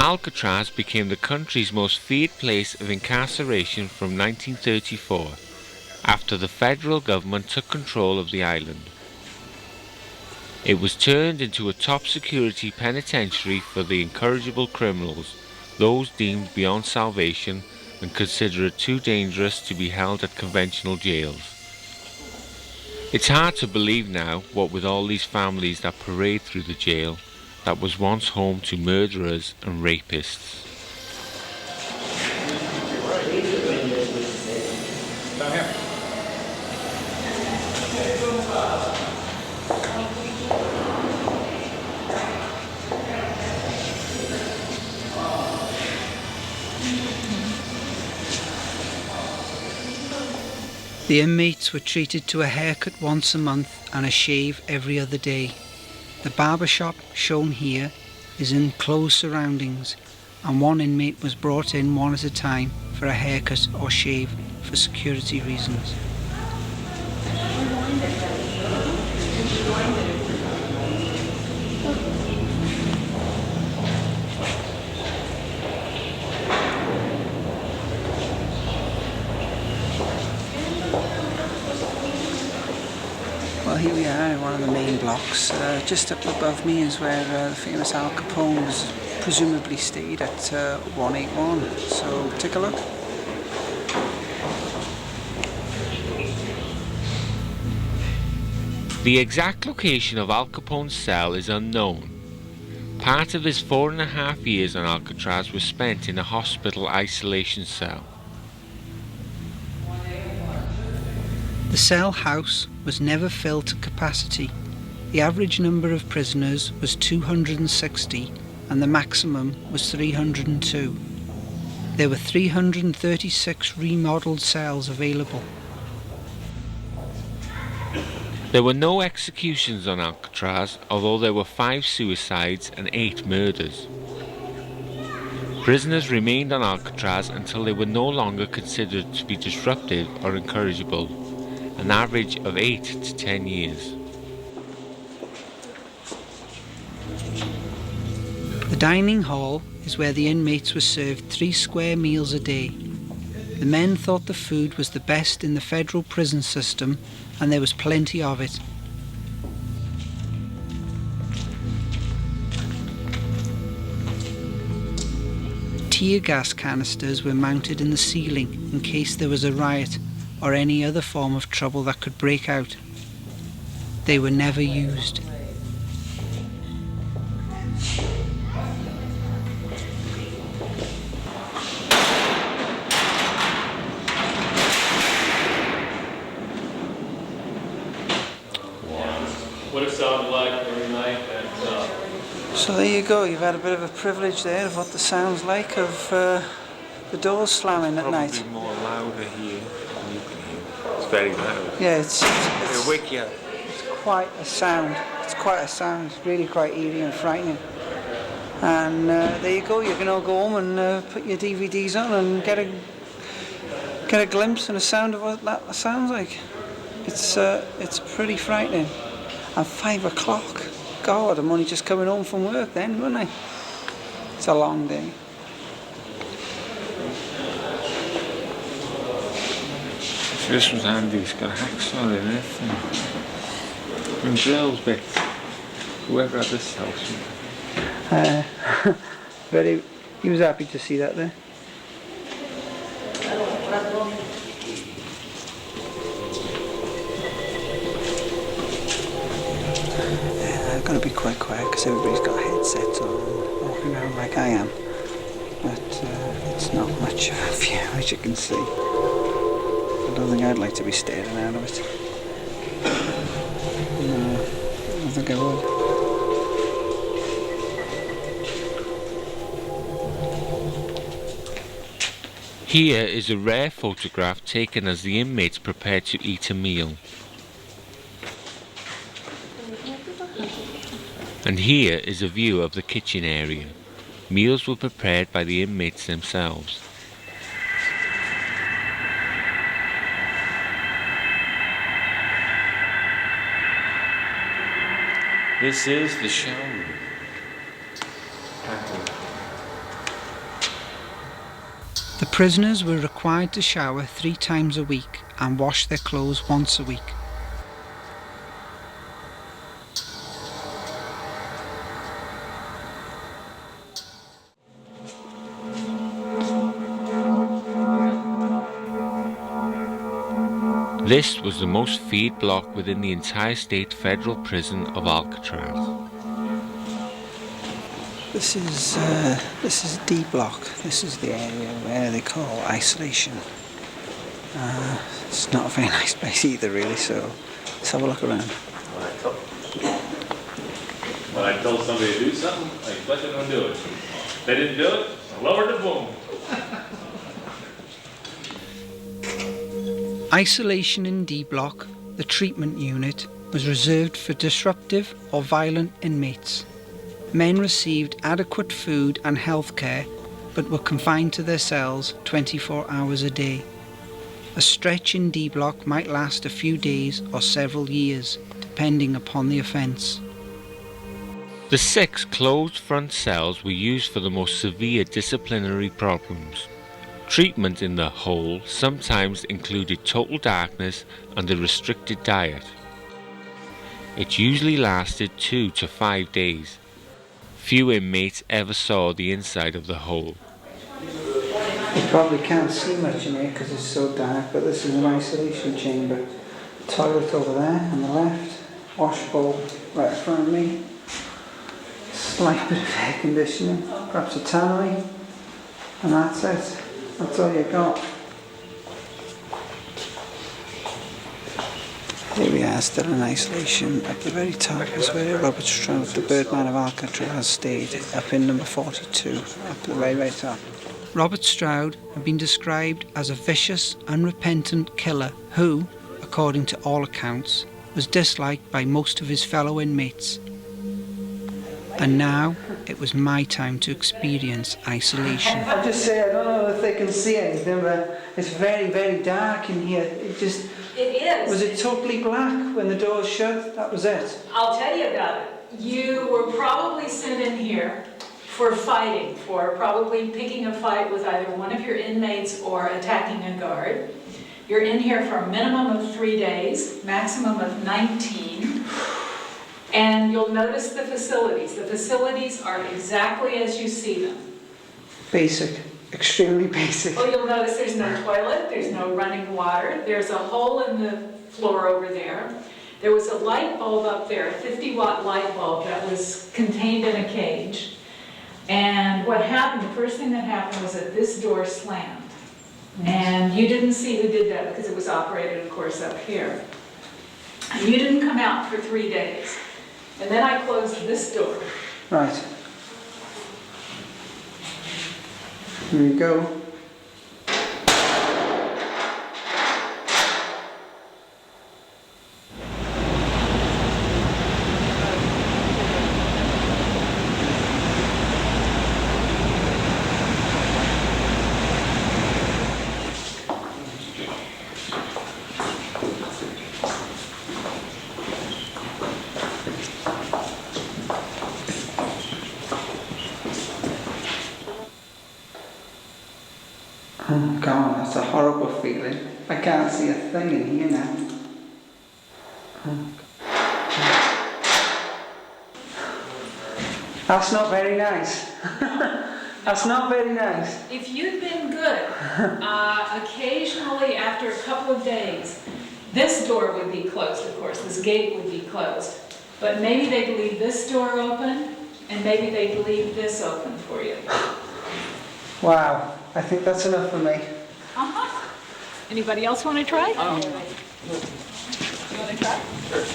Alcatraz became the country's most feared place of incarceration from 1934, after the federal government took control of the island. It was turned into a top security penitentiary for the incorrigible criminals, those deemed beyond salvation and considered too dangerous to be held at conventional jails. It's hard to believe now, what with all these families that parade through the jail, that was once home to murderers and rapists. The inmates were treated to a haircut once a month and a shave every other day. The barber shop shown here is in closed surroundings, and one inmate was brought in one at a time for a haircut or shave for security reasons. Well, here we are in one of the main blocks. Just up above me is where the famous Al Capone was presumably stayed at 181. So take a look. The exact location of Al Capone's cell is unknown. Part of his 4.5 years on Alcatraz was spent in a hospital isolation cell. The cell house was never filled to capacity. The average number of prisoners was 260 and the maximum was 302. There were 336 remodelled cells available. There were no executions on Alcatraz, although there were 5 suicides and 8 murders. Prisoners remained on Alcatraz until they were no longer considered to be disruptive or incorrigible, an average of 8 to 10 years. The dining hall is where the inmates were served 3 square meals a day. The men thought the food was the best in the federal prison system, and there was plenty of it. Tear gas canisters were mounted in the ceiling in case there was a riot or any other form of trouble that could break out. They were never used. What it sounded like every night at So there you go, you've had a bit of a privilege there of what the sound's like of the doors slamming at night. Probably more louder here than you can hear. It's very loud. Yeah, it's It'll wake you up. It's quite a sound. It's quite a sound. It's really quite eerie and frightening. And there you go. You can all go home and put your DVDs on and get a glimpse and a sound of what that sounds like. It's pretty frightening. And 5 o'clock. God, I'm only just coming home from work then, wasn't I? It's a long day. This one's handy, it's got a hacksaw in it and drills bits. Whoever had this house. He was happy to see that there. I'm going to be quite quiet because everybody's got headsets on and walking around like I am. But it's not much of a view, as you can see. I don't think I'd like to be staring out of it. No, I don't think I would. Here is a rare photograph taken as the inmates prepared to eat a meal. And here is a view of the kitchen area. Meals were prepared by the inmates themselves. This is the shower room. Prisoners were required to shower 3 times a week and wash their clothes once a week. This was the most feed block within the entire state federal prison of Alcatraz. This is D block. This is the area where they call isolation. It's not a very nice place either, really. So let's have a look around. When I tell somebody to do something, I expect them to do it. If they didn't do it, I lowered the boom. Isolation in D block, the treatment unit, was reserved for disruptive or violent inmates. Men received adequate food and health care, but were confined to their cells 24 hours a day. A stretch in D block might last a few days or several years, depending upon the offence. The 6 closed front cells were used for the most severe disciplinary problems. Treatment in the hole sometimes included total darkness and a restricted diet. It usually lasted 2 to 5 days. Few inmates ever saw the inside of the hole. You probably can't see much in here because it's so dark, but this is an isolation chamber. Toilet over there on the left, wash bowl right in front of me, slight bit of air conditioning, perhaps a tannoy, and that's it. That's all you got. Here we are, still in isolation. At the very top is where Robert Stroud, the Birdman of Alcatraz, stayed, up in number 42, up at the very, very top. Robert Stroud had been described as a vicious, unrepentant killer who, according to all accounts, was disliked by most of his fellow inmates. And now it was my time to experience isolation. I'll just say, I don't know if they can see anything, but it's very, very dark in here. It is. Was it totally black when the doors shut? That was it. I'll tell you about it. You were probably sent in here for fighting, for probably picking a fight with either one of your inmates or attacking a guard. You're in here for a minimum of 3 days, maximum of 19. And you'll notice the facilities. The facilities are exactly as you see them. Basic. Extremely basic. Well, you'll notice there's no toilet, there's no running water, there's a hole in the floor over there. There was a light bulb up there, a 50-watt light bulb that was contained in a cage. And what happened, the first thing that happened was that this door slammed. And you didn't see who did that because it was operated, of course, up here. And you didn't come out for 3 days. And then I closed this door. Right. Here we go. Oh God, that's a horrible feeling. I can't see a thing in here now. That's not very nice. That's not very nice. If you'd been good, occasionally after a couple of days, this door would be closed, of course, this gate would be closed. But maybe they'd leave this door open, and maybe they'd leave this open for you. Wow, I think that's enough for me. Uh-huh. Anybody else want to try? You want to try? Sure.